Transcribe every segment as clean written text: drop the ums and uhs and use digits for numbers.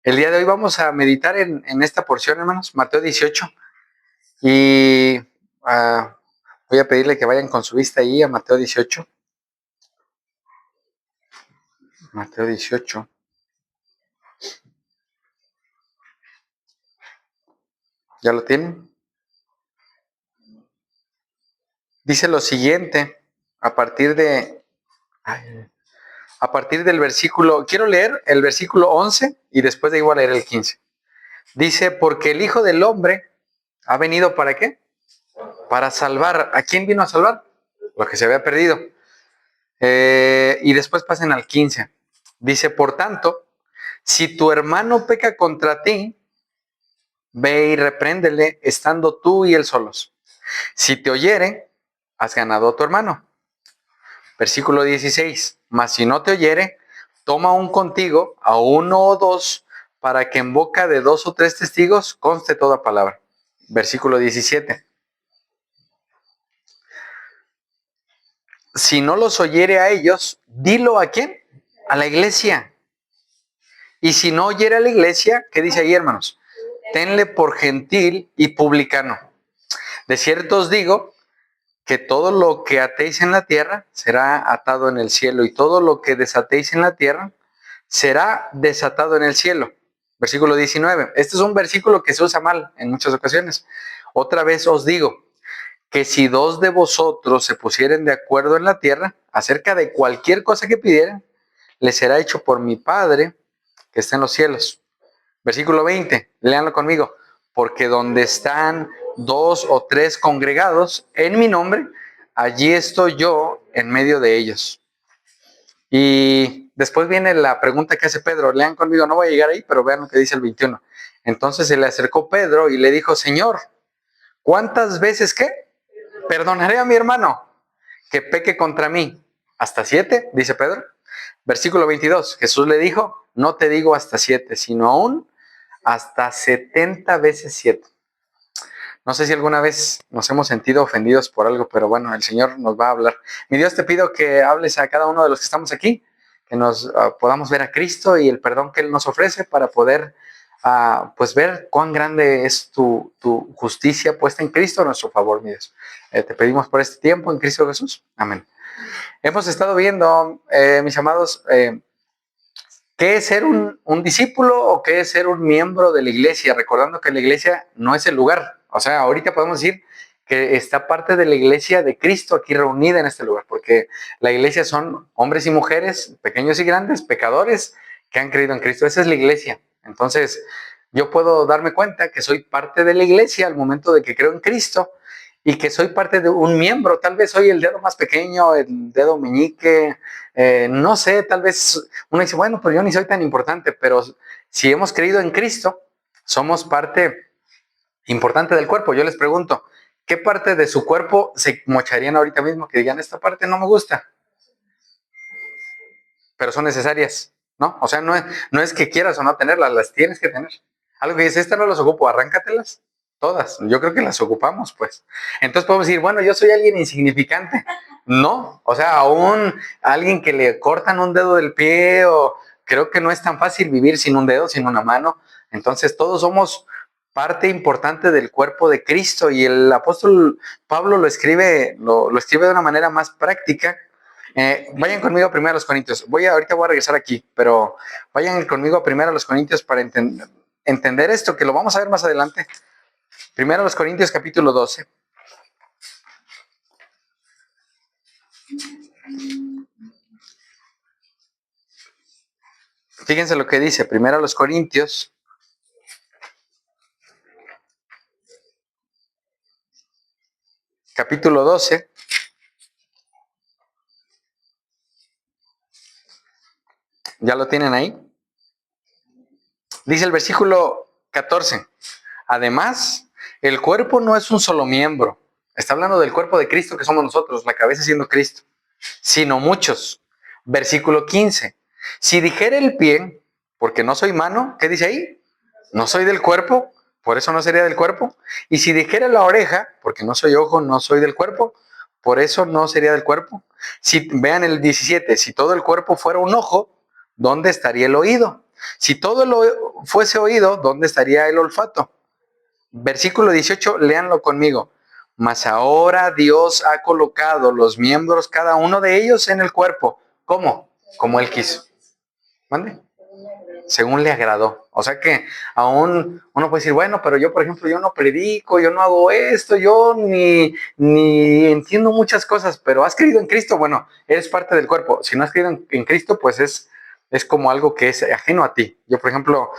El día de hoy vamos a meditar en esta porción, hermanos, Mateo 18. Y voy a pedirle que vayan con su vista ahí a Mateo 18. Mateo 18. ¿Ya lo tienen? Dice lo siguiente, a partir del versículo, quiero leer el versículo 11 y después de ahí voy a leer el 15. Dice, porque el Hijo del Hombre ha venido ¿para qué? Para salvar. ¿A quién vino a salvar? Lo que se había perdido. Y después pasen al 15. Dice, por tanto, si tu hermano peca contra ti, ve y repréndele estando tú y él solos. Si te oyere, has ganado a tu hermano. Versículo 16. Mas si no te oyere, toma un contigo, a uno o dos, para que en boca de 2 o 3 testigos conste toda palabra. Versículo 17. Si no los oyere a ellos, dilo ¿a quién? A la iglesia. Y si no oyere a la iglesia, ¿qué dice ahí, hermanos? Tenle por gentil y publicano. De cierto os digo que todo lo que atéis en la tierra será atado en el cielo, y todo lo que desatéis en la tierra será desatado en el cielo. Versículo 19. Este es un versículo que se usa mal en muchas ocasiones. Otra vez os digo que si 2 de vosotros se pusieren de acuerdo en la tierra acerca de cualquier cosa que pidieran, les será hecho por mi Padre que está en los cielos. Versículo 20, léanlo conmigo. Porque donde están 2 o 3 congregados en mi nombre, allí estoy yo en medio de ellos. Y después viene la pregunta que hace Pedro. Lean conmigo, no voy a llegar ahí, pero vean lo que dice el 21. Entonces se le acercó Pedro y le dijo, Señor, ¿cuántas veces qué? Perdonaré a mi hermano que peque contra mí. ¿Hasta 7? Dice Pedro. Versículo 22. Jesús le dijo, no te digo hasta 7, sino aún hasta 70 veces 7. No sé si alguna vez nos hemos sentido ofendidos por algo, pero bueno, el Señor nos va a hablar. Mi Dios, te pido que hables a cada uno de los que estamos aquí, que nos podamos ver a Cristo y el perdón que Él nos ofrece para poder pues ver cuán grande es tu justicia puesta en Cristo a nuestro favor, mi Dios. Te pedimos por este tiempo en Cristo Jesús. Amén. Hemos estado viendo, mis amados, ¿qué es ser un discípulo o qué es ser un miembro de la iglesia? Recordando que la iglesia no es el lugar. O sea, ahorita podemos decir que está parte de la iglesia de Cristo aquí reunida en este lugar, porque la iglesia son hombres y mujeres, pequeños y grandes, pecadores que han creído en Cristo. Esa es la iglesia. Entonces, yo puedo darme cuenta que soy parte de la iglesia al momento de que creo en Cristo y que soy parte de un miembro. Tal vez soy el dedo más pequeño, el dedo meñique, no sé, tal vez uno dice, bueno, pues yo ni soy tan importante, pero si hemos creído en Cristo, somos parte importante del cuerpo. Yo les pregunto, ¿qué parte de su cuerpo se mocharían ahorita mismo que digan, esta parte no me gusta? Pero son necesarias, ¿no? O sea, no es que quieras o no tenerlas, las tienes que tener. Algo que dices, esta no las ocupo, arráncatelas. Todas, yo creo que las ocupamos, pues. Entonces podemos decir, bueno, yo soy alguien insignificante. No, o sea, aún alguien que le cortan un dedo del pie, o creo que no es tan fácil vivir sin un dedo, sin una mano. Entonces todos somos parte importante del cuerpo de Cristo, y el apóstol Pablo lo escribe de una manera más práctica. Vayan conmigo a 1 Corintios. Ahorita voy a regresar aquí, pero vayan conmigo a 1 Corintios para entender esto, que lo vamos a ver más adelante. 1 Corintios capítulo 12. Fíjense lo que dice 1 Corintios capítulo 12. ¿Ya lo tienen ahí? Dice el versículo 14. Además, el cuerpo no es un solo miembro. Está hablando del cuerpo de Cristo, que somos nosotros, la cabeza siendo Cristo, sino muchos. Versículo 15. Si dijera el pie, porque no soy mano, ¿qué dice ahí? No soy del cuerpo, por eso no sería del cuerpo. Y si dijera la oreja, porque no soy ojo, no soy del cuerpo, por eso no sería del cuerpo. Vean el 17, si todo el cuerpo fuera un ojo, ¿dónde estaría el oído? Si todo lo fuese oído, ¿dónde estaría el olfato? Versículo 18, léanlo conmigo. Mas ahora Dios ha colocado los miembros, cada uno de ellos, en el cuerpo. ¿Cómo? Como Él quiso. ¿Mande? Según le agradó. O sea que aún uno puede decir, bueno, pero yo, por ejemplo, yo no predico, yo no hago esto, yo ni entiendo muchas cosas, pero has creído en Cristo, bueno, eres parte del cuerpo. Si no has creído en Cristo, pues es como algo que es ajeno a ti. Yo, por ejemplo,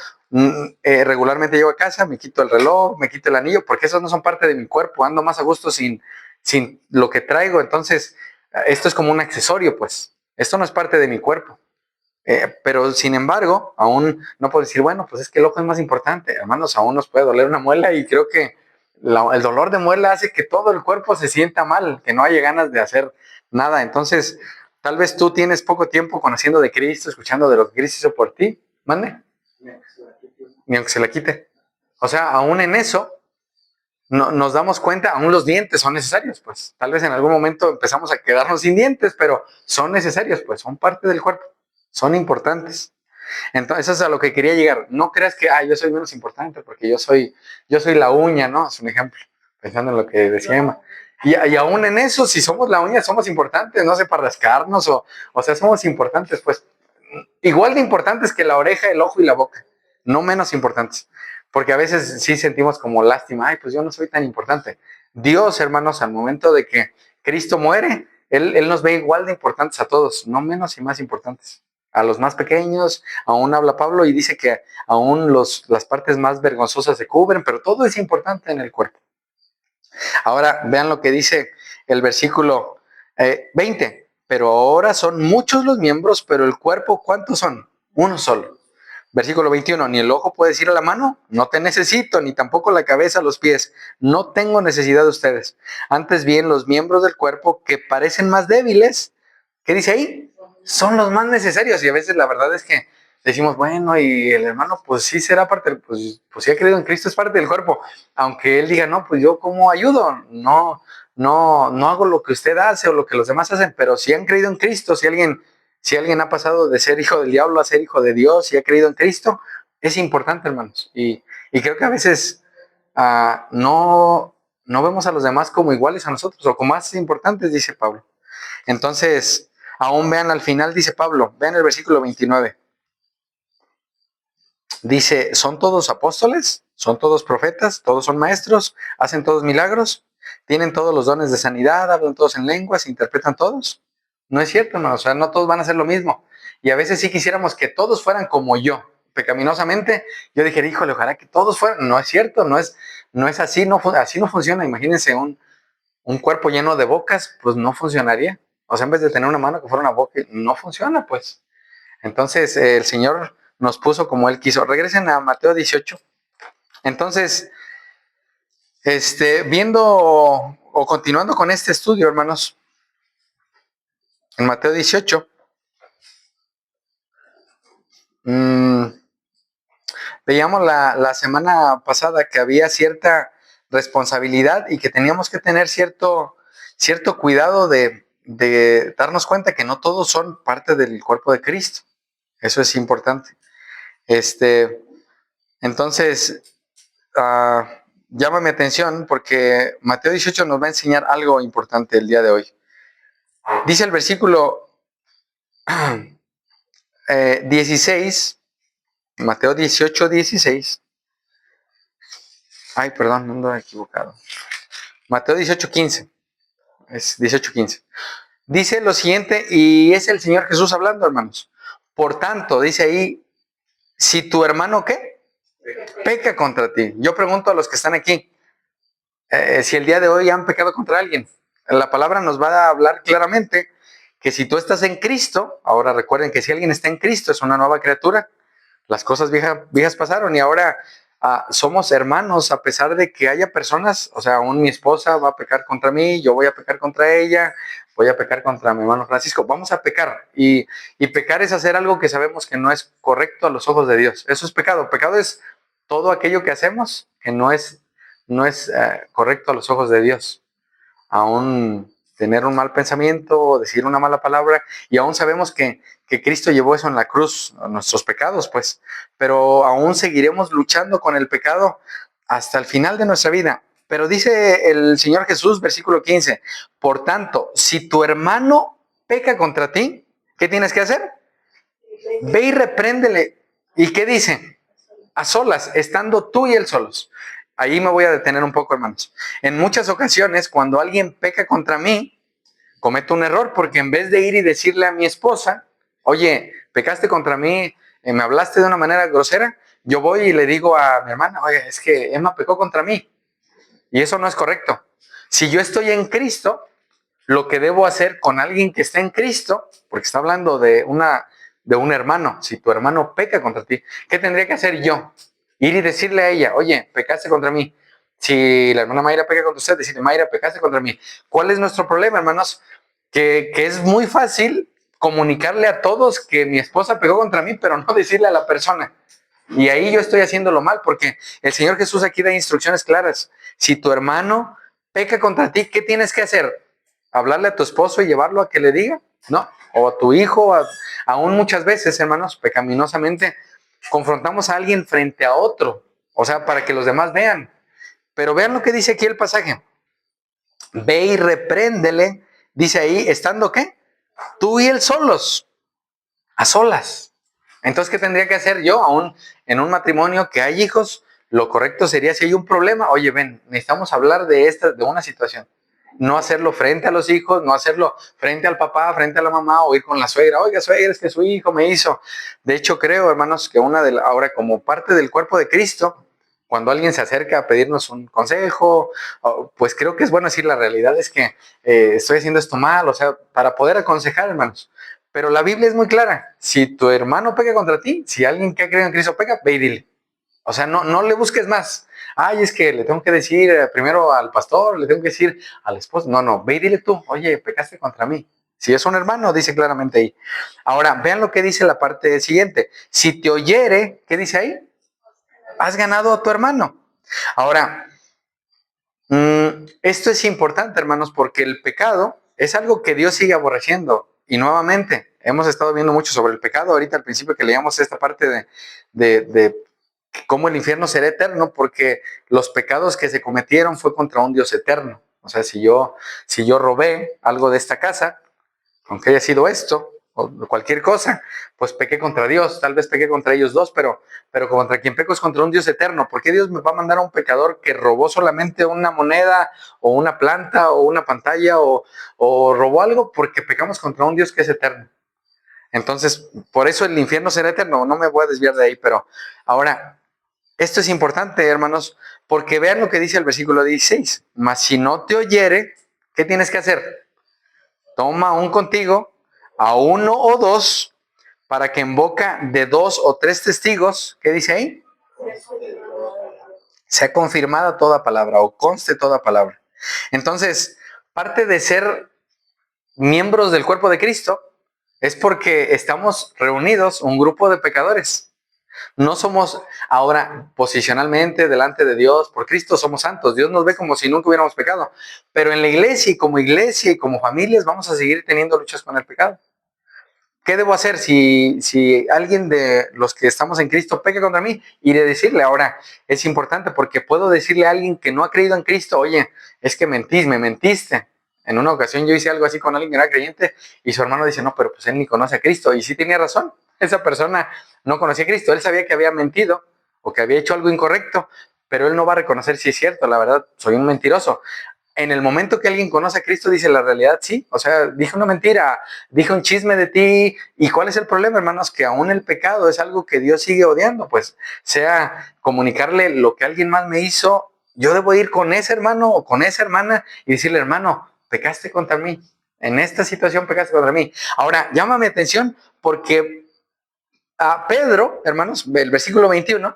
regularmente llego a casa, me quito el reloj, me quito el anillo, porque esos no son parte de mi cuerpo, ando más a gusto sin lo que traigo. Entonces, esto es como un accesorio, pues. Esto no es parte de mi cuerpo. Pero sin embargo, aún no puedo decir, bueno, pues es que el ojo es más importante. Hermanos, aún nos puede doler una muela y creo que el dolor de muela hace que todo el cuerpo se sienta mal, que no haya ganas de hacer nada. Entonces, tal vez tú tienes poco tiempo conociendo de Cristo, escuchando de lo que Cristo hizo por ti. Mande. Ni aunque se la quite. O sea, aún en eso, nos damos cuenta, aún los dientes son necesarios, pues. Tal vez en algún momento empezamos a quedarnos sin dientes, pero son necesarios, pues, son parte del cuerpo, son importantes. Entonces, eso es a lo que quería llegar. No creas que, yo soy menos importante porque yo soy la uña, ¿no? Es un ejemplo, pensando en lo que decía Emma. Y aún en eso, si somos la uña, somos importantes, no sé, para rascarnos o sea, somos importantes, pues, igual de importantes que la oreja, el ojo y la boca, no menos importantes. Porque a veces sí sentimos como lástima, pues yo no soy tan importante. Dios, hermanos, al momento de que Cristo muere, Él nos ve igual de importantes a todos, no menos y más importantes. A los más pequeños, aún habla Pablo y dice que aún las partes más vergonzosas se cubren, pero todo es importante en el cuerpo. Ahora vean lo que dice el versículo 20. Pero ahora son muchos los miembros, pero el cuerpo, ¿cuántos son? Uno solo. Versículo 21, ni el ojo puede decir a la mano, no te necesito, ni tampoco la cabeza a los pies, no tengo necesidad de ustedes. Antes bien, los miembros del cuerpo que parecen más débiles, ¿qué dice ahí? Son los más necesarios. Y a veces la verdad es que decimos, bueno, y el hermano, pues sí será parte, pues sí ha creído en Cristo, es parte del cuerpo. Aunque él diga, no, pues yo cómo ayudo, no hago lo que usted hace o lo que los demás hacen, pero si han creído en Cristo, si alguien ha pasado de ser hijo del diablo a ser hijo de Dios y ha creído en Cristo, es importante, hermanos. Y creo que a veces no vemos a los demás como iguales a nosotros o como más importantes, dice Pablo. Entonces, aún vean al final, dice Pablo, vean el versículo 29. Dice, ¿son todos apóstoles? ¿Son todos profetas? ¿Todos son maestros? ¿Hacen todos milagros? ¿Tienen todos los dones de sanidad? ¿Hablan todos en lenguas? ¿Interpretan todos? No es cierto, no, o sea, no todos van a hacer lo mismo. Y a veces sí quisiéramos que todos fueran como yo. Pecaminosamente, yo dije, híjole, ojalá que todos fueran. No es cierto, no es así, así no funciona. Imagínense un cuerpo lleno de bocas, pues no funcionaría. O sea, en vez de tener una mano que fuera una boca, no funciona, pues. Entonces, el Señor nos puso como Él quiso. Regresen a Mateo 18. Entonces, viendo o continuando con este estudio, hermanos, en Mateo 18, veíamos la semana pasada que había cierta responsabilidad y que teníamos que tener cierto cuidado de darnos cuenta que no todos son parte del cuerpo de Cristo. Eso es importante. Entonces, llama mi atención porque Mateo 18 nos va a enseñar algo importante el día de hoy. Dice el versículo 16, Mateo 18, 16. Ay, perdón, no ando equivocado. Mateo 18, 15. Es 18, 15. Dice lo siguiente, y es el Señor Jesús hablando, hermanos. Por tanto, dice ahí, si tu hermano, ¿qué? Peca contra ti. Yo pregunto a los que están aquí, si el día de hoy han pecado contra alguien. La palabra nos va a hablar claramente que si tú estás en Cristo, ahora recuerden que si alguien está en Cristo es una nueva criatura, las cosas viejas pasaron y ahora somos hermanos a pesar de que haya personas, o sea, aún mi esposa va a pecar contra mí, yo voy a pecar contra ella, voy a pecar contra mi hermano Francisco, vamos a pecar y pecar es hacer algo que sabemos que no es correcto a los ojos de Dios, eso es pecado, pecado es todo aquello que hacemos que no es correcto a los ojos de Dios, aún tener un mal pensamiento, decir una mala palabra, y aún sabemos que Cristo llevó eso en la cruz, nuestros pecados, pues, pero aún seguiremos luchando con el pecado hasta el final de nuestra vida. Pero dice el Señor Jesús, versículo 15, por tanto, si tu hermano peca contra ti, ¿qué tienes que hacer? Ve y repréndele. ¿Y qué dice? A solas, estando tú y él solos. Ahí me voy a detener un poco, hermanos. En muchas ocasiones, cuando alguien peca contra mí, cometo un error, porque en vez de ir y decirle a mi esposa, oye, pecaste contra mí, me hablaste de una manera grosera, yo voy y le digo a mi hermana, oye, es que Emma pecó contra mí. Y eso no es correcto. Si yo estoy en Cristo, lo que debo hacer con alguien que está en Cristo, porque está hablando de un hermano, si tu hermano peca contra ti, ¿qué tendría que hacer yo? Ir y decirle a ella, oye, pecaste contra mí. Si la hermana Mayra peca contra usted, decirle, Mayra, pecaste contra mí. ¿Cuál es nuestro problema, hermanos? Que es muy fácil comunicarle a todos que mi esposa pecó contra mí, pero no decirle a la persona. Y ahí yo estoy haciéndolo mal, porque el Señor Jesús aquí da instrucciones claras. Si tu hermano peca contra ti, ¿qué tienes que hacer? ¿Hablarle a tu esposo y llevarlo a que le diga? No. O a tu hijo, aún muchas veces, hermanos, pecaminosamente, confrontamos a alguien frente a otro. O sea, para que los demás vean. Pero vean lo que dice aquí el pasaje. Ve y repréndele, dice ahí, ¿estando qué? Tú y él solos, a solas. Entonces, ¿qué tendría que hacer yo aún en un matrimonio que hay hijos? Lo correcto sería, si hay un problema, oye, ven, necesitamos hablar de una situación. No hacerlo frente a los hijos, no hacerlo frente al papá, frente a la mamá, o ir con la suegra, oiga, suegra, es que su hijo me hizo. De hecho, creo, hermanos, que ahora como parte del cuerpo de Cristo, cuando alguien se acerca a pedirnos un consejo, pues creo que es bueno decir, la realidad es que estoy haciendo esto mal, o sea, para poder aconsejar, hermanos. Pero la Biblia es muy clara. Si tu hermano peca contra ti, si alguien que ha creído en Cristo peca, ve y dile. O sea, no le busques más. Ay, es que le tengo que decir primero al pastor, le tengo que decir al esposo. No, ve y dile tú, oye, pecaste contra mí. Si es un hermano, dice claramente ahí. Ahora, vean lo que dice la parte siguiente. Si te oyere, ¿qué dice ahí? Has ganado a tu hermano. Ahora, esto es importante, hermanos, porque el pecado es algo que Dios sigue aborreciendo. Y nuevamente, hemos estado viendo mucho sobre el pecado ahorita al principio que leíamos esta parte de cómo el infierno será eterno, porque los pecados que se cometieron fue contra un Dios eterno. O sea, si yo robé algo de esta casa, aunque haya sido esto, o cualquier cosa, pues pequé contra Dios, tal vez pequé contra ellos dos, pero contra quien peco es contra un Dios eterno. ¿Por qué Dios me va a mandar a un pecador que robó solamente una moneda, o una planta, o una pantalla, o robó algo? Porque pecamos contra un Dios que es eterno. Entonces, por eso el infierno será eterno. No me voy a desviar de ahí, pero ahora, esto es importante, hermanos, porque vean lo que dice el versículo 16. Mas si no te oyere, ¿qué tienes que hacer? Toma un contigo, a uno o dos, para que en boca de dos o tres testigos, ¿qué dice ahí? Sea confirmada toda palabra o conste toda palabra. Entonces, parte de ser miembros del cuerpo de Cristo es porque estamos reunidos un grupo de pecadores. No somos ahora posicionalmente delante de Dios, por Cristo somos santos. Dios nos ve como si nunca hubiéramos pecado. Pero en la iglesia y como familias vamos a seguir teniendo luchas con el pecado. ¿Qué debo hacer si alguien de los que estamos en Cristo peca contra mí? Iré a decirle. Ahora, es importante porque puedo decirle a alguien que no ha creído en Cristo, oye, es que me mentiste. En una ocasión yo hice algo así con alguien que era creyente y su hermano dice, no, pero pues él ni conoce a Cristo. Y sí tenía razón, esa persona no conocía a Cristo. Él sabía que había mentido o que había hecho algo incorrecto, pero él no va a reconocer si es cierto. La verdad, soy un mentiroso. En el momento que alguien conoce a Cristo, dice la realidad, sí. O sea, dije una mentira, dije un chisme de ti. ¿Y cuál es el problema, hermanos? Que aún el pecado es algo que Dios sigue odiando. Pues sea comunicarle lo que alguien más me hizo, yo debo ir con ese hermano o con esa hermana y decirle, hermano, pecaste contra mí. En esta situación pecaste contra mí. Ahora, llama mi atención porque a Pedro, hermanos, el versículo 21,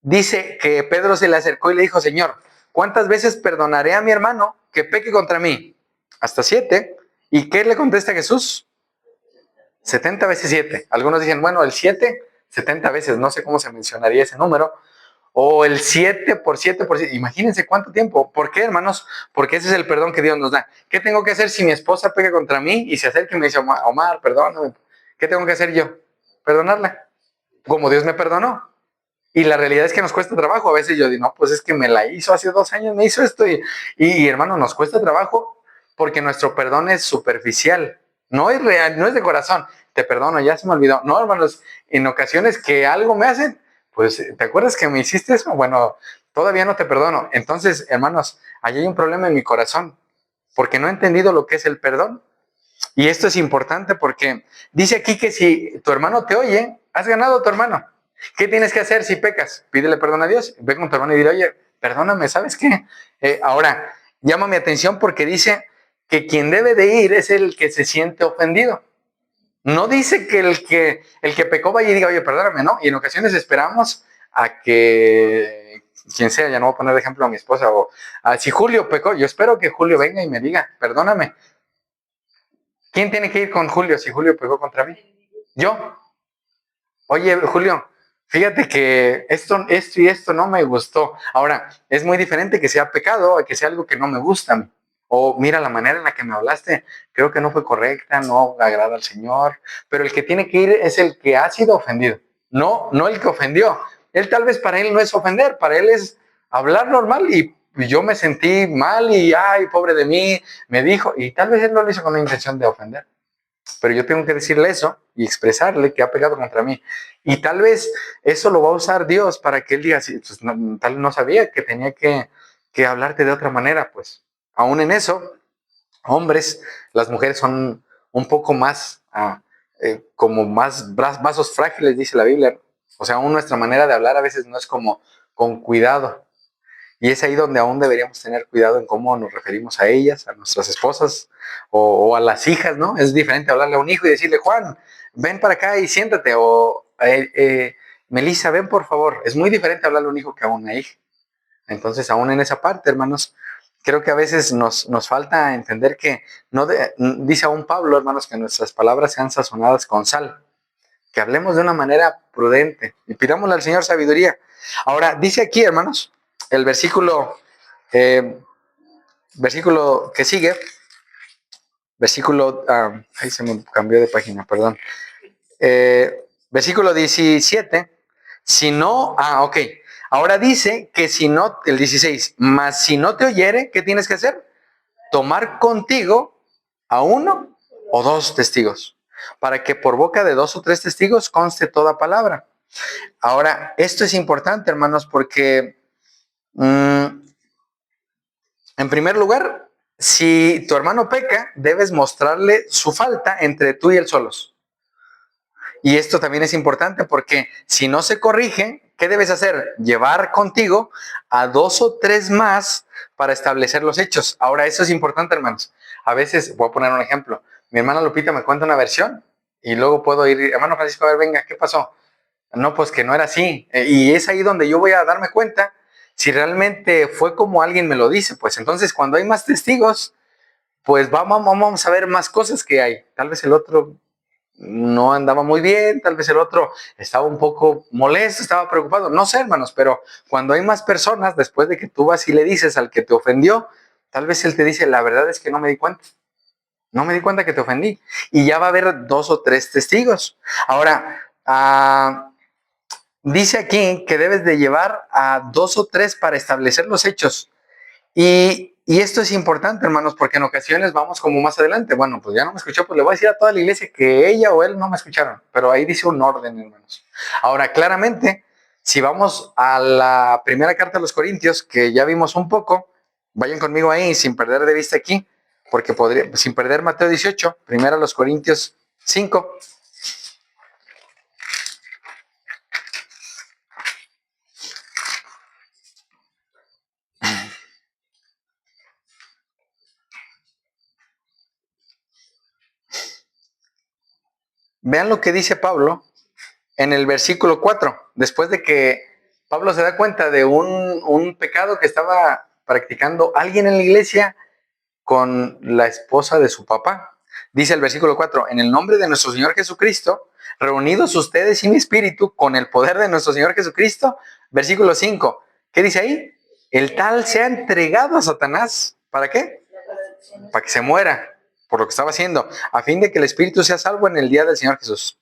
dice que Pedro se le acercó y le dijo, Señor, ¿cuántas veces perdonaré a mi hermano que peque contra mí? Hasta 7. ¿Y qué le contesta Jesús? 70 veces 7. Algunos dicen, bueno, el 7, 70 veces. No sé cómo se mencionaría ese número. O el 7 por 7 por 7. Imagínense cuánto tiempo. ¿Por qué, hermanos? Porque ese es el perdón que Dios nos da. ¿Qué tengo que hacer si mi esposa pega contra mí y se acerca y me dice, Omar, perdóname? ¿Qué tengo que hacer yo? Perdonarla, como Dios me perdonó. Y la realidad es que nos cuesta trabajo. A veces yo digo, no, pues es que me la hizo hace 2 años, me hizo esto. Y hermano, nos cuesta trabajo porque nuestro perdón es superficial. No es real, no es de corazón. Te perdono, ya se me olvidó. No, hermanos, en ocasiones que algo me hacen, pues, ¿te acuerdas que me hiciste eso? Bueno, todavía no te perdono. Entonces, hermanos, ahí hay un problema en mi corazón porque no he entendido lo que es el perdón. Y esto es importante porque dice aquí que si tu hermano te oye, has ganado a tu hermano. ¿Qué tienes que hacer si pecas? Pídele perdón a Dios. Ve con tu hermano y dile, oye, perdóname, ¿sabes qué? Ahora, llama mi atención porque dice que quien debe de ir es el que se siente ofendido. No dice que el que pecó vaya y diga, oye, perdóname, ¿no? Y en ocasiones esperamos a que quien sea, ya no voy a poner de ejemplo a mi esposa, o si Julio pecó, yo espero que Julio venga y me diga, perdóname. ¿Quién tiene que ir con Julio si Julio pegó contra mí? Yo. Oye, Julio, fíjate que esto y esto no me gustó. Ahora, es muy diferente que sea pecado a que sea algo que no me gusta. O mira, la manera en la que me hablaste, creo que no fue correcta, no agrada al Señor. Pero el que tiene que ir es el que ha sido ofendido, no el que ofendió. Él tal vez para él no es ofender, para él es hablar normal y yo me sentí mal y, ay, pobre de mí, me dijo, y tal vez él no lo hizo con la intención de ofender. Pero yo tengo que decirle eso y expresarle que ha pecado contra mí. Y tal vez eso lo va a usar Dios para que él diga, sí, pues tal no sabía que tenía que hablarte de otra manera, pues. Aún en eso, hombres, las mujeres son un poco más, como más vasos frágiles, dice la Biblia. O sea, aún nuestra manera de hablar a veces no es como con cuidado. Y es ahí donde aún deberíamos tener cuidado en cómo nos referimos a ellas, a nuestras esposas o a las hijas, ¿no? Es diferente hablarle a un hijo y decirle, Juan, ven para acá y siéntate, o Melissa, ven por favor. Es muy diferente hablarle a un hijo que a una hija. Entonces, aún en esa parte, hermanos, creo que a veces nos falta entender que, dice aún Pablo, hermanos, que nuestras palabras sean sazonadas con sal, que hablemos de una manera prudente y pidámosle al Señor sabiduría. Ahora, dice aquí, hermanos, el eh, versículo que sigue, ahí se me cambió de página, perdón. Versículo 17, si no, ok, ahora dice que si no, el 16, mas si no te oyere, ¿qué tienes que hacer? Tomar contigo a uno o dos testigos, para que por boca de 2 o 3 testigos conste toda palabra. Ahora, esto es importante, hermanos, porque en primer lugar, si tu hermano peca, debes mostrarle su falta entre tú y él solos. Y esto también es importante porque si no se corrige, ¿qué debes hacer? Llevar contigo a 2 o 3 más para establecer los hechos. Ahora, eso es importante, hermanos. A veces, voy a poner un ejemplo. Mi hermana Lupita me cuenta una versión y luego puedo ir, hermano Francisco, a ver, venga, ¿qué pasó? No, pues que no era así. Y es ahí donde yo voy a darme cuenta si realmente fue como alguien me lo dice. Pues entonces cuando hay más testigos, pues vamos a ver más cosas que hay. Tal vez el otro no andaba muy bien, tal vez el otro estaba un poco molesto, estaba preocupado. No sé, hermanos, pero cuando hay más personas, después de que tú vas y le dices al que te ofendió, tal vez él te dice, la verdad es que no me di cuenta. No me di cuenta que te ofendí. Y ya va a haber 2 o 3 testigos. Ahora, dice aquí que debes de llevar a 2 o 3 para establecer los hechos. Y esto es importante, hermanos, porque en ocasiones vamos como más adelante. Bueno, pues ya no me escuchó, pues le voy a decir a toda la iglesia que ella o él no me escucharon. Pero ahí dice un orden, hermanos. Ahora, claramente, si vamos a la primera carta de los Corintios, que ya vimos un poco, vayan conmigo ahí sin perder de vista aquí, porque sin perder Mateo 18, primero los Corintios 5. Vean lo que dice Pablo en el versículo 4, después de que Pablo se da cuenta de un pecado que estaba practicando alguien en la iglesia con la esposa de su papá. Dice el versículo 4, en el nombre de nuestro Señor Jesucristo, reunidos ustedes y mi espíritu con el poder de nuestro Señor Jesucristo. Versículo 5. ¿Qué dice ahí? El tal se ha entregado a Satanás. ¿Para qué? Para que se muera por lo que estaba haciendo, a fin de que el espíritu sea salvo en el día del Señor Jesús.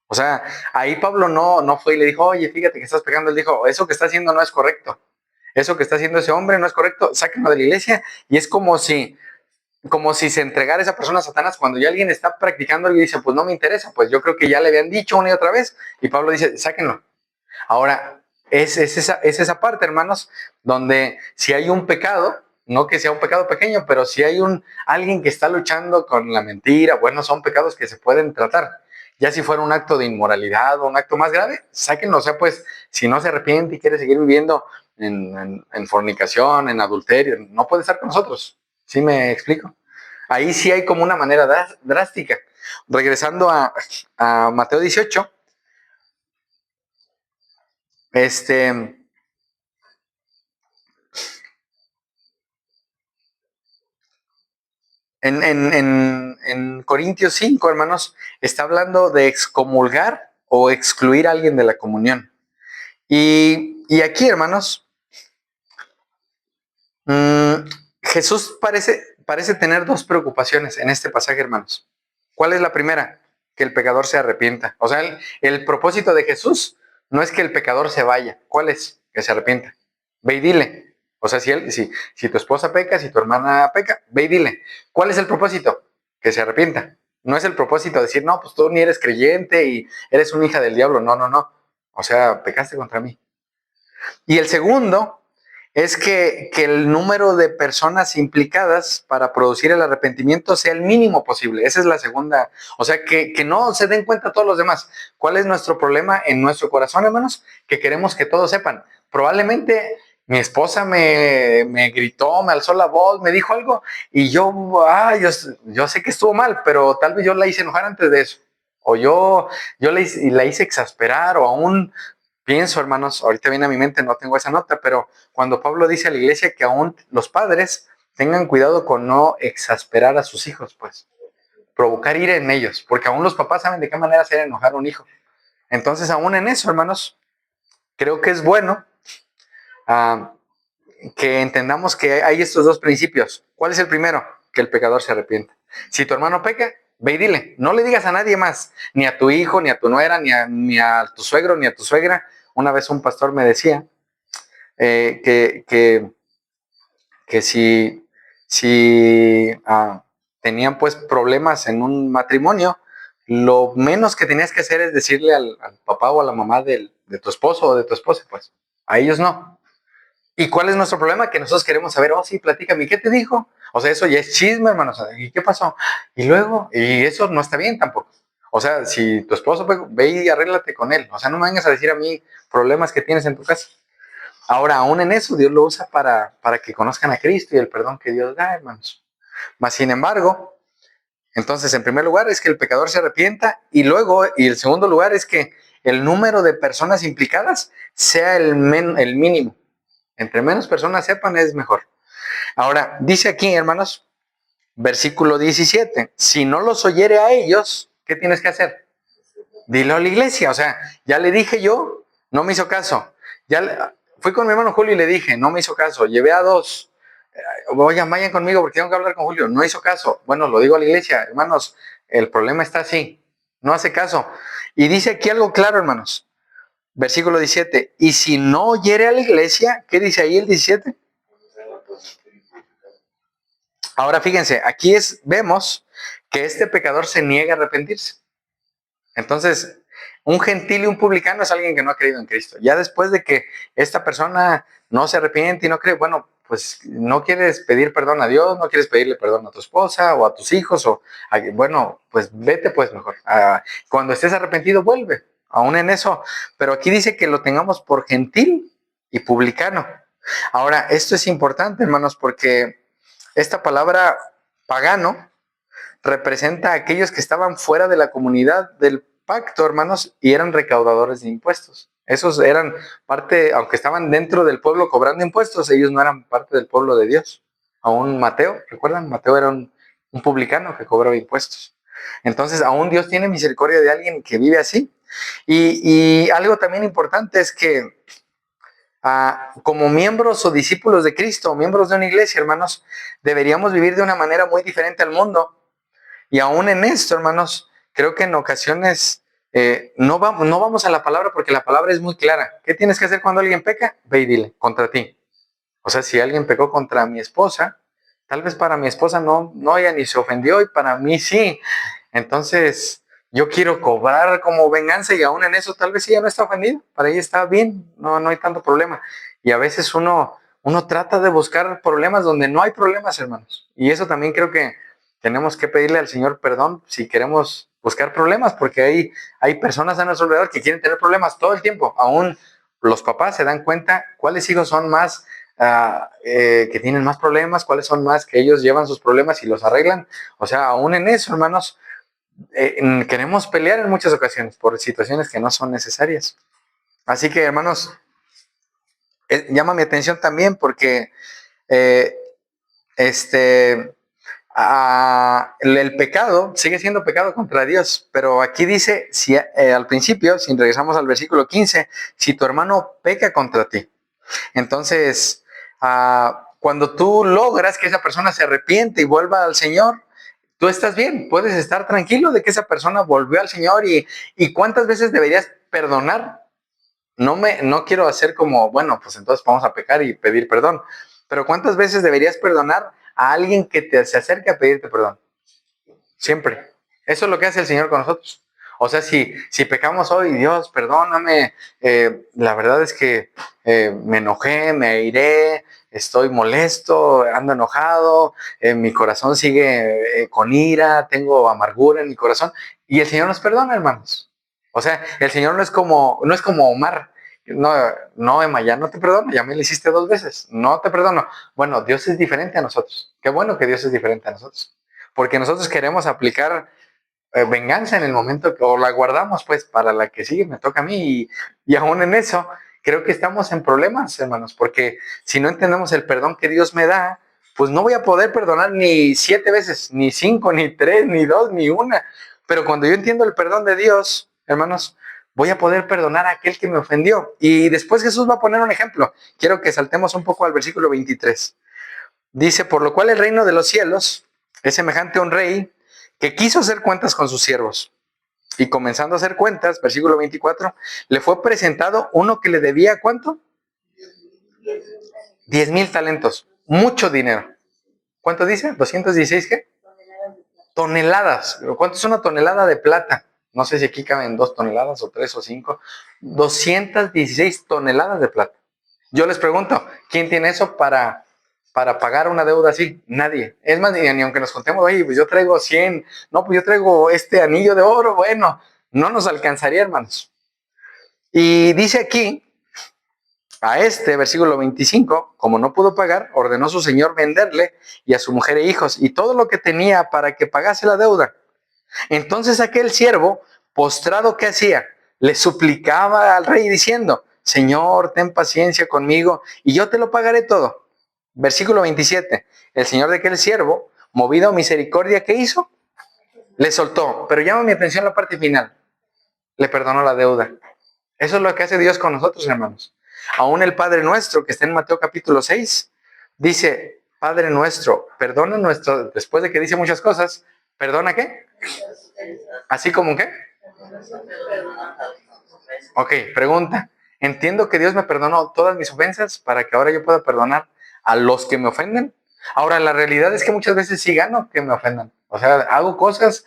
O sea, ahí Pablo no fue y le dijo, oye, fíjate que estás pecando. Él dijo, eso que está haciendo no es correcto. Eso que está haciendo ese hombre no es correcto. Sáquenlo de la iglesia. Y es como si se entregara esa persona a Satanás cuando ya alguien está practicando y dice, pues no me interesa. Pues yo creo que ya le habían dicho una y otra vez. Y Pablo dice, sáquenlo. Ahora, es esa parte, hermanos, donde si hay un pecado, no que sea un pecado pequeño, pero si hay alguien que está luchando con la mentira, bueno, son pecados que se pueden tratar. Ya si fuera un acto de inmoralidad o un acto más grave, sáquenlo. O sea, pues, si no se arrepiente y quiere seguir viviendo en fornicación, en adulterio, no puede estar con nosotros. ¿Sí me explico? Ahí sí hay como una manera drástica. Regresando a Mateo 18, en Corintios 5, hermanos, está hablando de excomulgar o excluir a alguien de la comunión. Y aquí, hermanos, Jesús parece tener dos preocupaciones en este pasaje, hermanos. ¿Cuál es la primera? Que el pecador se arrepienta. O sea, el propósito de Jesús no es que el pecador se vaya. ¿Cuál es? Que se arrepienta. Ve y dile. O sea, si tu esposa peca, si tu hermana peca, ve y dile. ¿Cuál es el propósito? Que se arrepienta. No es el propósito decir, no, pues tú ni eres creyente y eres una hija del diablo. No, no, no. O sea, pecaste contra mí. Y el segundo es que el número de personas implicadas para producir el arrepentimiento sea el mínimo posible. Esa es la segunda. O sea, que no se den cuenta todos los demás. ¿Cuál es nuestro problema en nuestro corazón, hermanos? Que queremos que todos sepan. Probablemente mi esposa me gritó, me alzó la voz, me dijo algo y yo sé que estuvo mal, pero tal vez yo la hice enojar antes de eso. O yo la hice exasperar o aún pienso, hermanos, ahorita viene a mi mente, no tengo esa nota, pero cuando Pablo dice a la iglesia que aún los padres tengan cuidado con no exasperar a sus hijos, pues, provocar ira en ellos, porque aún los papás saben de qué manera hacer enojar a un hijo. Entonces, aún en eso, hermanos, creo que es bueno uh, que entendamos que hay estos dos principios. ¿Cuál es el primero? Que el pecador se arrepienta. Si tu hermano peca, ve y dile, no le digas a nadie más, ni a tu hijo, ni a tu nuera, ni a tu suegro, ni a tu suegra. Una vez un pastor me decía que si tenían pues problemas en un matrimonio, lo menos que tenías que hacer es decirle al papá o a la mamá de tu esposo o de tu esposa, pues a ellos no. ¿Y cuál es nuestro problema? Que nosotros queremos saber, oh sí, platícame, ¿qué te dijo? O sea, eso ya es chisme, hermanos. ¿Y qué pasó? Y luego, y eso no está bien tampoco. O sea, si tu esposo, ve y arréglate con él. O sea, no me vengas a decir a mí problemas que tienes en tu casa. Ahora, aún en eso, Dios lo usa para que conozcan a Cristo y el perdón que Dios da, hermanos. Mas, sin embargo, entonces, en primer lugar, es que el pecador se arrepienta y el segundo lugar es que el número de personas implicadas sea el mínimo. Entre menos personas sepan, es mejor. Ahora, dice aquí, hermanos, versículo 17, si no los oyere a ellos, ¿qué tienes que hacer? Dilo a la iglesia. O sea, ya le dije yo, no me hizo caso. Fui con mi hermano Julio y le dije, no me hizo caso. Llevé a dos. Oigan, vayan conmigo porque tengo que hablar con Julio. No hizo caso. Bueno, lo digo a la iglesia, hermanos, el problema está así. No hace caso. Y dice aquí algo claro, hermanos. Versículo 17. Y si no oyere a la iglesia, ¿qué dice ahí el 17? Ahora fíjense, aquí vemos que este pecador se niega a arrepentirse. Entonces, un gentil y un publicano es alguien que no ha creído en Cristo. Ya después de que esta persona no se arrepiente y no cree, bueno, pues no quieres pedir perdón a Dios, no quieres pedirle perdón a tu esposa o a tus hijos, bueno, pues vete pues mejor. Cuando estés arrepentido, vuelve, aún en eso. Pero aquí dice que lo tengamos por gentil y publicano. Ahora, esto es importante, hermanos, porque esta palabra pagano representa a aquellos que estaban fuera de la comunidad del pacto, hermanos, y eran recaudadores de impuestos. Esos eran parte, aunque estaban dentro del pueblo cobrando impuestos, ellos no eran parte del pueblo de Dios. Aún Mateo, ¿recuerdan? Mateo era un publicano que cobraba impuestos. Entonces, aún Dios tiene misericordia de alguien que vive así. Y algo también importante es que como miembros o discípulos de Cristo, miembros de una iglesia, hermanos, deberíamos vivir de una manera muy diferente al mundo. Y aún en esto, hermanos, creo que en ocasiones no vamos a la palabra porque la palabra es muy clara. ¿Qué tienes que hacer cuando alguien peca? Ve y dile, contra ti. O sea, si alguien pecó contra mi esposa, tal vez para mi esposa no ella ni se ofendió y para mí sí. Entonces, yo quiero cobrar como venganza y aún en eso tal vez ella no está ofendida. Para ella está bien, no hay tanto problema. Y a veces uno trata de buscar problemas donde no hay problemas, hermanos. Y eso también creo que tenemos que pedirle al Señor perdón si queremos buscar problemas, porque hay personas a nuestro alrededor que quieren tener problemas todo el tiempo. Aún los papás se dan cuenta cuáles hijos son más que tienen más problemas, cuáles son más que ellos llevan sus problemas y los arreglan. O sea, aún en eso, hermanos, queremos pelear en muchas ocasiones por situaciones que no son necesarias. Así que, hermanos, llama mi atención también porque eh, este, el pecado sigue siendo pecado contra Dios, pero aquí dice, si, al principio, si regresamos al versículo 15, si tu hermano peca contra ti, entonces, cuando tú logras que esa persona se arrepiente y vuelva al Señor, tú estás bien, puedes estar tranquilo de que esa persona volvió al Señor y cuántas veces deberías perdonar. No quiero hacer como, bueno, pues entonces vamos a pecar y pedir perdón, pero cuántas veces deberías perdonar a alguien que se acerque a pedirte perdón. Siempre. Eso es lo que hace el Señor con nosotros. O sea, si pecamos hoy, Dios, perdóname, la verdad es que me enojé, me airé, estoy molesto, ando enojado, mi corazón sigue con ira, tengo amargura en mi corazón. Y el Señor nos perdona, hermanos. O sea, el Señor no es como Omar. No, Emma, ya no te perdono, ya me lo hiciste 2 veces, no te perdono. Bueno, Dios es diferente a nosotros. Qué bueno que Dios es diferente a nosotros. Porque nosotros queremos aplicar venganza en el momento que, o la guardamos pues para la que sigue, me toca a mí y aún en eso creo que estamos en problemas, hermanos, porque si no entendemos el perdón que Dios me da, pues no voy a poder perdonar ni 7 veces, ni 5, ni 3, ni 2, ni una. Pero cuando yo entiendo el perdón de Dios, hermanos, voy a poder perdonar a aquel que me ofendió. Y después Jesús va a poner un ejemplo. Quiero que saltemos un poco al versículo 23. Dice, por lo cual el reino de los cielos es semejante a un rey que quiso hacer cuentas con sus siervos. Y comenzando a hacer cuentas, versículo 24, le fue presentado uno que le debía, ¿cuánto? 10,000 talentos. Mucho dinero. ¿Cuánto dice? ¿216 qué? Toneladas. ¿Cuánto es una tonelada de plata? No sé si aquí caben 2 toneladas o 3 o 5. 216 toneladas de plata. Yo les pregunto, ¿quién tiene eso para pagar una deuda así? Nadie. Es más, ni aunque nos contemos, oye, pues yo traigo 100, no, pues yo traigo este anillo de oro, bueno, no nos alcanzaría, hermanos. Y dice aquí, a este, versículo 25, como no pudo pagar, ordenó su señor venderle y a su mujer e hijos y todo lo que tenía para que pagase la deuda. Entonces aquel siervo, postrado, ¿qué hacía? Le suplicaba al rey diciendo, Señor, ten paciencia conmigo y yo te lo pagaré todo. Versículo 27. El señor de aquel siervo, movido a misericordia, ¿qué hizo? Le soltó. Pero llama mi atención la parte final. Le perdonó la deuda. Eso es lo que hace Dios con nosotros, hermanos. Aún el Padre nuestro, que está en Mateo capítulo 6, dice, Padre nuestro, perdona nuestro, después de que dice muchas cosas, ¿perdona qué? ¿Así como qué? Ok, pregunta. Entiendo que Dios me perdonó todas mis ofensas para que ahora yo pueda perdonar a los que me ofenden. Ahora, la realidad es que muchas veces sí gano que me ofendan. O sea, hago cosas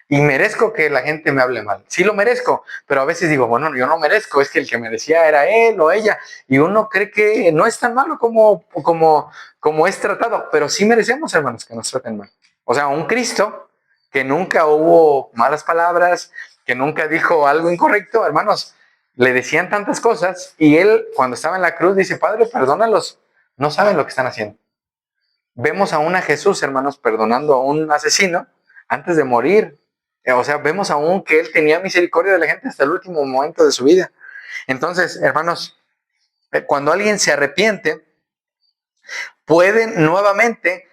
y merezco que la gente me hable mal. Sí lo merezco, pero a veces digo, bueno, yo no merezco, es que el que merecía era él o ella. Y uno cree que no es tan malo como es tratado, pero sí merecemos, hermanos, que nos traten mal. O sea, un Cristo que nunca hubo malas palabras, que nunca dijo algo incorrecto, hermanos, le decían tantas cosas y él cuando estaba en la cruz dice, Padre, perdónalos, no saben lo que están haciendo. Vemos a una Jesús, hermanos, perdonando a un asesino antes de morir. O sea, vemos aún que él tenía misericordia de la gente hasta el último momento de su vida. Entonces, hermanos, cuando alguien se arrepiente, puede nuevamente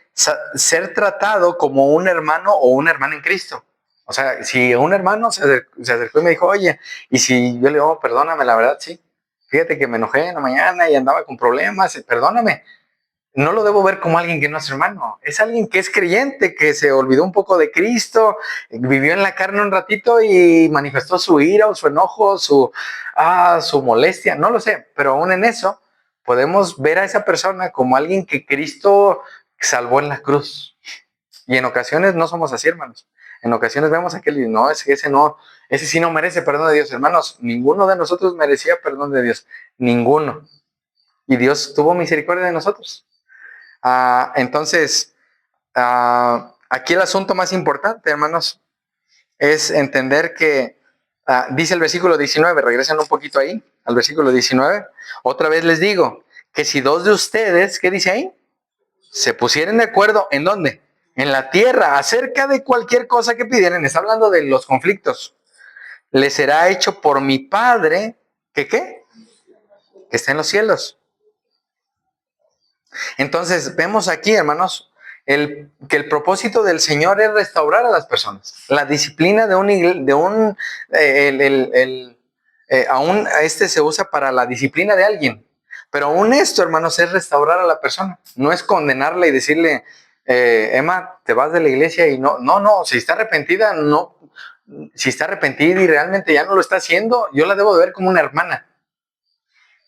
ser tratado como un hermano o una hermana en Cristo. O sea, si un hermano se acercó y me dijo, oye, y si yo le digo, oh, perdóname, la verdad, sí. Fíjate que me enojé en la mañana y andaba con problemas, perdóname. No lo debo ver como alguien que no es hermano. Es alguien que es creyente, que se olvidó un poco de Cristo, vivió en la carne un ratito y manifestó su ira o su enojo, su molestia, no lo sé. Pero aún en eso podemos ver a esa persona como alguien que Cristo salvó en la cruz. Y en ocasiones no somos así, hermanos. En ocasiones vemos a aquel y no, es que ese no, ese sí no merece perdón de Dios. Hermanos, ninguno de nosotros merecía perdón de Dios. Ninguno. Y Dios tuvo misericordia de nosotros. Entonces, aquí el asunto más importante, hermanos, es entender que dice el versículo 19, regresen un poquito ahí, al versículo 19. Otra vez les digo que si dos de ustedes, ¿qué dice ahí? Se pusieren de acuerdo, ¿en dónde? En la tierra, acerca de cualquier cosa que pidieran. Está hablando de los conflictos. Les será hecho por mi Padre, ¿que qué? Que está en los cielos. Entonces, vemos aquí, hermanos, que el propósito del Señor es restaurar a las personas. La disciplina aún este se usa para la disciplina de alguien. Pero aún esto, hermanos, es restaurar a la persona. No es condenarla y decirle, Emma, te vas de la iglesia y no, si está arrepentida, no. Si está arrepentida y realmente ya no lo está haciendo, yo la debo de ver como una hermana.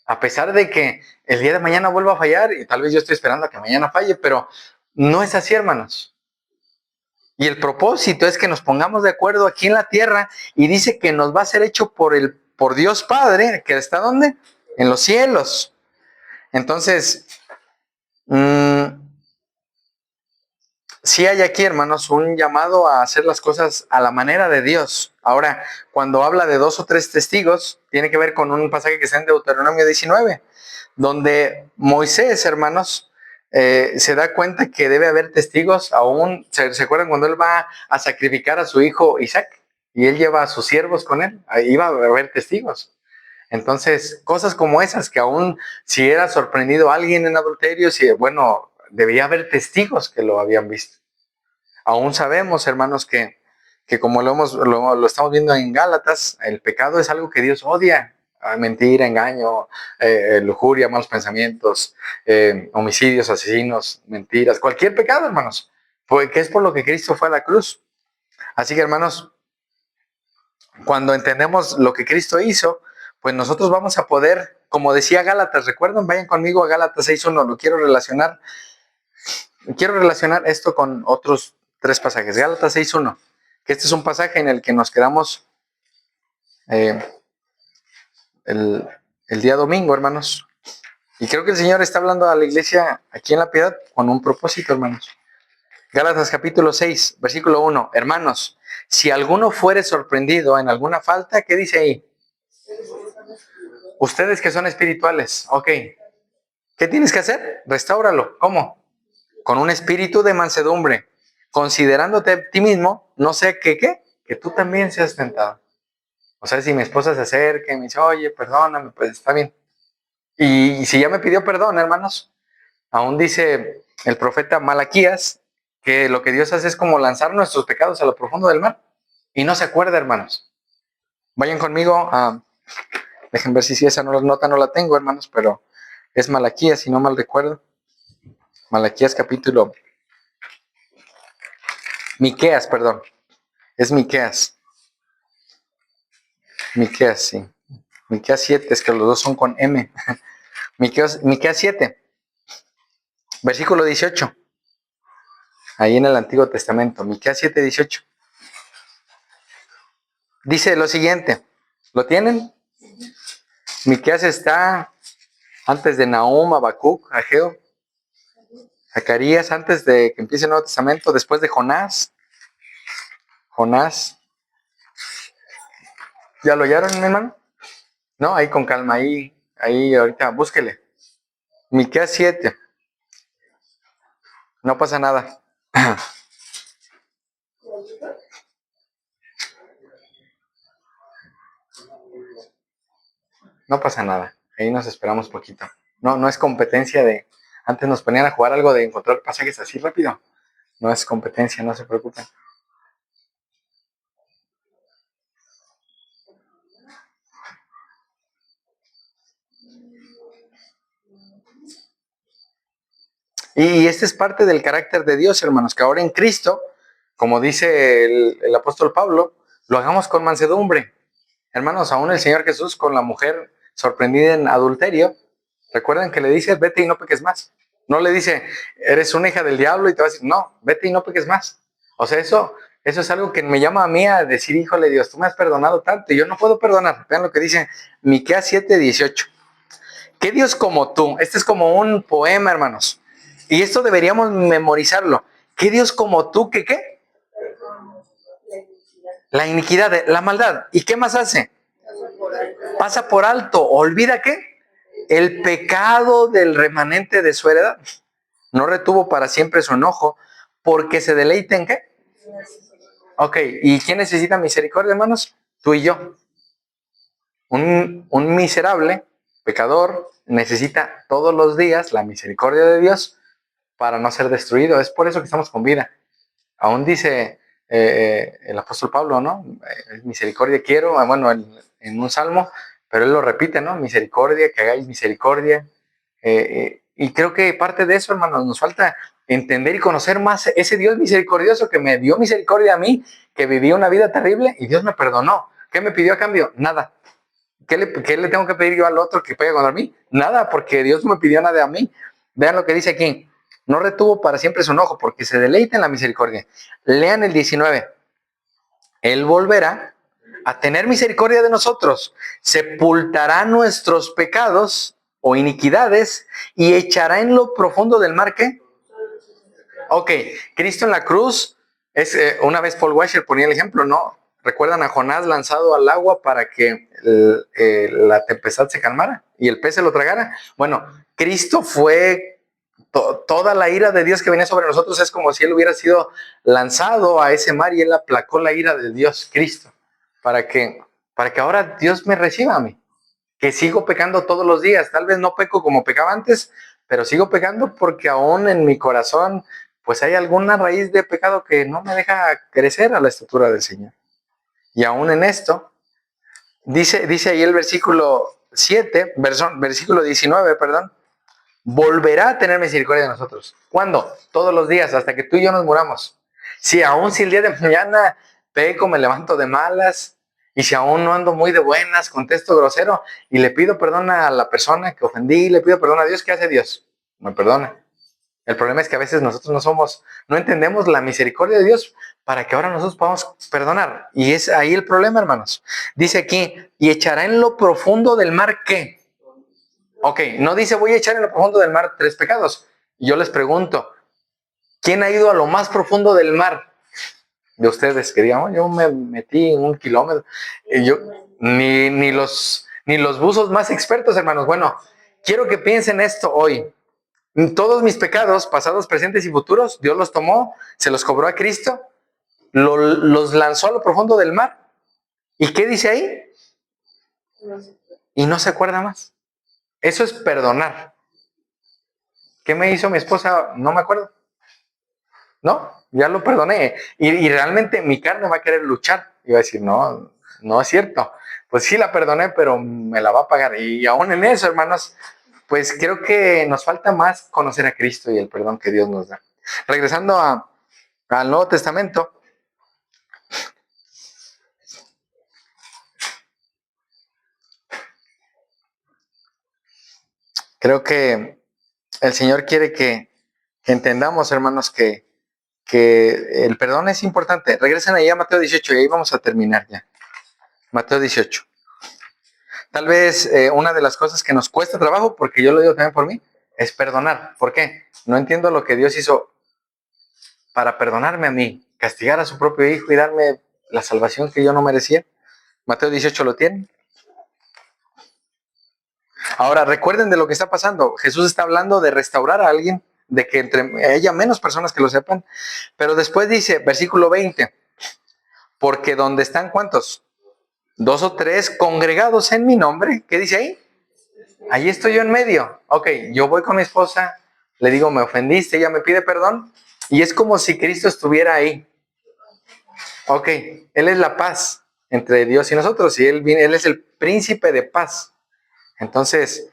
A pesar de que el día de mañana vuelva a fallar, y tal vez yo estoy esperando a que mañana falle, pero no es así, hermanos. Y el propósito es que nos pongamos de acuerdo aquí en la tierra y dice que nos va a ser hecho por Dios Padre, que está ¿dónde? En los cielos. Entonces, sí hay aquí, hermanos, un llamado a hacer las cosas a la manera de Dios. Ahora, cuando habla de 2 o 3 testigos, tiene que ver con un pasaje que está en Deuteronomio 19, donde Moisés, hermanos, se da cuenta que debe haber testigos. Aún, ¿se acuerdan cuando él va a sacrificar a su hijo Isaac? Y él lleva a sus siervos con él. Ahí iba a haber testigos. Entonces, cosas como esas, que aún si era sorprendido alguien en adulterio, si, bueno, debería haber testigos que lo habían visto. Aún sabemos, hermanos, que como lo estamos viendo en Gálatas, el pecado es algo que Dios odia. Mentira, engaño, lujuria, malos pensamientos, homicidios, asesinos, mentiras, cualquier pecado, hermanos, porque es por lo que Cristo fue a la cruz. Así que, hermanos, cuando entendemos lo que Cristo hizo, pues nosotros vamos a poder, como decía Gálatas, recuerden, vayan conmigo a Gálatas 6:1, lo quiero relacionar esto con otros 3 pasajes. Gálatas 6:1, que este es un pasaje en el que nos quedamos eh, el, el día domingo, hermanos. Y creo que el Señor está hablando a la iglesia aquí en La Piedad con un propósito, hermanos. Gálatas capítulo 6, versículo 1. Hermanos, si alguno fuere sorprendido en alguna falta, ¿qué dice ahí? Ustedes que son espirituales, ok. ¿Qué tienes que hacer? Restáuralo. ¿Cómo? Con un espíritu de mansedumbre, considerándote a ti mismo, no sé qué, que tú también seas tentado. O sea, si mi esposa se acerca y me dice, oye, perdóname, pues está bien. Y si ya me pidió perdón, hermanos, aún dice el profeta Malaquías que lo que Dios hace es como lanzar nuestros pecados a lo profundo del mar. Y no se acuerda, hermanos. Vayan conmigo a... Dejen ver si esa nota no la tengo, hermanos, pero es Malaquías, si no mal recuerdo. Malaquías capítulo... Miqueas, perdón. Es Miqueas. Miqueas, sí. Miqueas 7, es que los dos son con M. Miqueas 7, versículo 18. Ahí en el Antiguo Testamento. Miqueas 7, 18. Dice lo siguiente. ¿Lo tienen? Miqueas está antes de Nahum, Habacuc, Ageo, Zacarías, antes de que empiece el Nuevo Testamento, después de Jonás. Jonás. ¿Ya lo hallaron, mi hermano? No, ahí con calma, ahí ahorita, búsquele. Miqueas 7. No pasa nada. No pasa nada. Ahí nos esperamos poquito. No es competencia de... Antes nos ponían a jugar algo de encontrar pasajes así rápido. No es competencia, no se preocupen. Y este es parte del carácter de Dios, hermanos, que ahora en Cristo, como dice el apóstol Pablo, lo hagamos con mansedumbre. Hermanos, aún el Señor Jesús con la mujer sorprendida en adulterio, recuerden que le dice, vete y no peques más. No le dice, eres una hija del diablo y te va a decir, no, vete y no peques más. O sea, eso es algo que me llama a mí a decir, híjole Dios, tú me has perdonado tanto y yo no puedo perdonar. Vean lo que dice Miqueas 7:18. ¿Qué Dios como tú? Este es como un poema, hermanos. Y esto deberíamos memorizarlo. ¿Qué Dios como tú? ¿Qué? La iniquidad, la maldad. ¿Y qué más hace? Pasa por alto. ¿Olvida qué? El pecado del remanente de su heredad. No retuvo para siempre su enojo, porque se deleita en qué. Ok, ¿y quién necesita misericordia, hermanos? Tú y yo. Un miserable, pecador, necesita todos los días la misericordia de Dios para no ser destruido. Es por eso que estamos con vida. Aún dice el apóstol Pablo, ¿no? Misericordia quiero, bueno, en un salmo, pero él lo repite, ¿no? Misericordia, que hagáis misericordia. Y creo que parte de eso, hermanos, nos falta entender y conocer más ese Dios misericordioso que me dio misericordia a mí, que viví una vida terrible y Dios me perdonó. ¿Qué me pidió a cambio? Nada. ¿Qué le tengo que pedir yo al otro que pegue contra mí? Nada, porque Dios no me pidió nada a mí. Vean lo que dice aquí. No retuvo para siempre su enojo, porque se deleita en la misericordia. Lean el 19. Él volverá a tener misericordia de nosotros, sepultará nuestros pecados o iniquidades y echará en lo profundo del mar, ¿qué? Ok, Cristo en la cruz, es una vez Paul Washer ponía el ejemplo, ¿no? ¿Recuerdan a Jonás lanzado al agua para que la tempestad se calmara y el pez se lo tragara? Bueno, Cristo fue toda la ira de Dios que venía sobre nosotros, es como si él hubiera sido lanzado a ese mar y él aplacó la ira de Dios, Cristo, para que, para que ahora Dios me reciba a mí, que sigo pecando todos los días. Tal vez no peco como pecaba antes, pero sigo pecando porque aún en mi corazón pues hay alguna raíz de pecado que no me deja crecer a la estatura del Señor. Y aún en esto, dice ahí el versículo 7, versículo 19, perdón, volverá a tener misericordia de nosotros. ¿Cuándo? Todos los días, hasta que tú y yo nos muramos. Si aún si el día de mañana peco, me levanto de malas, y si aún no ando muy de buenas, contesto grosero, y le pido perdón a la persona que ofendí, le pido perdón a Dios, ¿qué hace Dios? Me perdona. El problema es que a veces nosotros no entendemos la misericordia de Dios para que ahora nosotros podamos perdonar. Y es ahí el problema, hermanos. Dice aquí, y echará en lo profundo del mar, ¿qué? Ok, no dice voy a echar en lo profundo del mar 3 pecados. Yo les pregunto, ¿quién ha ido a lo más profundo del mar? De ustedes, que digamos, yo me metí en 1 kilómetro. Yo, ni los buzos más expertos, hermanos. Bueno, quiero que piensen esto hoy. Todos mis pecados, pasados, presentes y futuros, Dios los tomó, se los cobró a Cristo, los lanzó a lo profundo del mar. ¿Y qué dice ahí? Y no se acuerda más. Eso es perdonar. ¿Qué me hizo mi esposa? No me acuerdo. No, ya lo perdoné. Y realmente mi carne va a querer luchar. Y va a decir, no, no es cierto. Pues sí la perdoné, pero me la va a pagar. Y aún en eso, hermanos, pues creo que nos falta más conocer a Cristo y el perdón que Dios nos da. Regresando al Nuevo Testamento, creo que el Señor quiere que entendamos, hermanos, que el perdón es importante. Regresen ahí a Mateo 18 y ahí vamos a terminar ya. Mateo 18. Tal vez una de las cosas que nos cuesta trabajo, porque yo lo digo también por mí, es perdonar. ¿Por qué? No entiendo lo que Dios hizo para perdonarme a mí, castigar a su propio hijo y darme la salvación que yo no merecía. Mateo 18 lo tiene. Ahora, recuerden de lo que está pasando. Jesús está hablando de restaurar a alguien, de que entre haya menos personas que lo sepan. Pero después dice, versículo 20, porque donde están, ¿cuántos? 2 o 3 congregados en mi nombre. ¿Qué dice ahí? Ahí estoy yo en medio. Ok, yo voy con mi esposa, le digo, me ofendiste, ella me pide perdón. Y es como si Cristo estuviera ahí. Ok, Él es la paz entre Dios y nosotros. Y Él es el príncipe de paz. Entonces,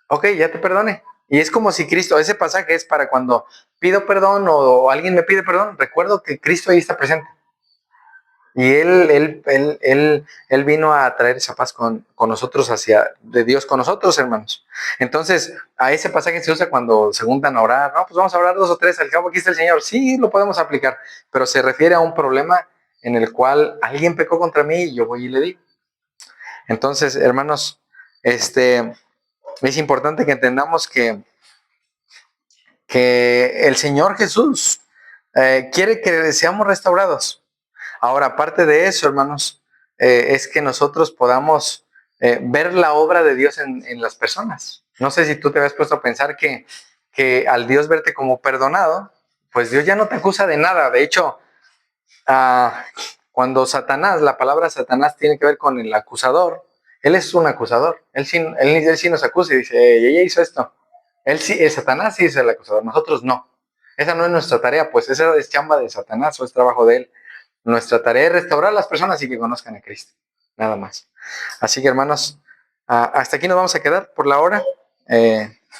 ok, ya te perdoné. Y es como si Cristo, ese pasaje es para cuando pido perdón o alguien me pide perdón, recuerdo que Cristo ahí está presente. Y él vino a traer esa paz con nosotros, de Dios con nosotros, hermanos. Entonces, a ese pasaje se usa cuando se juntan a orar. No, pues vamos a orar 2 o 3, al cabo aquí está el Señor. Sí, lo podemos aplicar, pero se refiere a un problema en el cual alguien pecó contra mí y yo voy y le digo. Entonces, hermanos, es importante que entendamos que el Señor Jesús quiere que seamos restaurados. Ahora, aparte de eso, hermanos, es que nosotros podamos ver la obra de Dios en las personas. No sé si tú te habías puesto a pensar que al Dios verte como perdonado, pues Dios ya no te acusa de nada. De hecho, cuando Satanás, la palabra Satanás tiene que ver con el acusador, él es un acusador. Él sí nos acusa y dice, ella hizo esto. Él sí, Satanás sí es el acusador, nosotros no. Esa no es nuestra tarea, pues esa es chamba de Satanás o es trabajo de él. Nuestra tarea es restaurar a las personas y que conozcan a Cristo. Nada más. Así que, hermanos, hasta aquí nos vamos a quedar por la hora.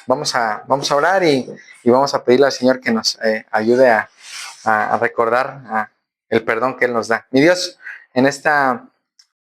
Vamos a orar y vamos a pedirle al Señor que nos ayude a recordar el perdón que Él nos da. Mi Dios, en esta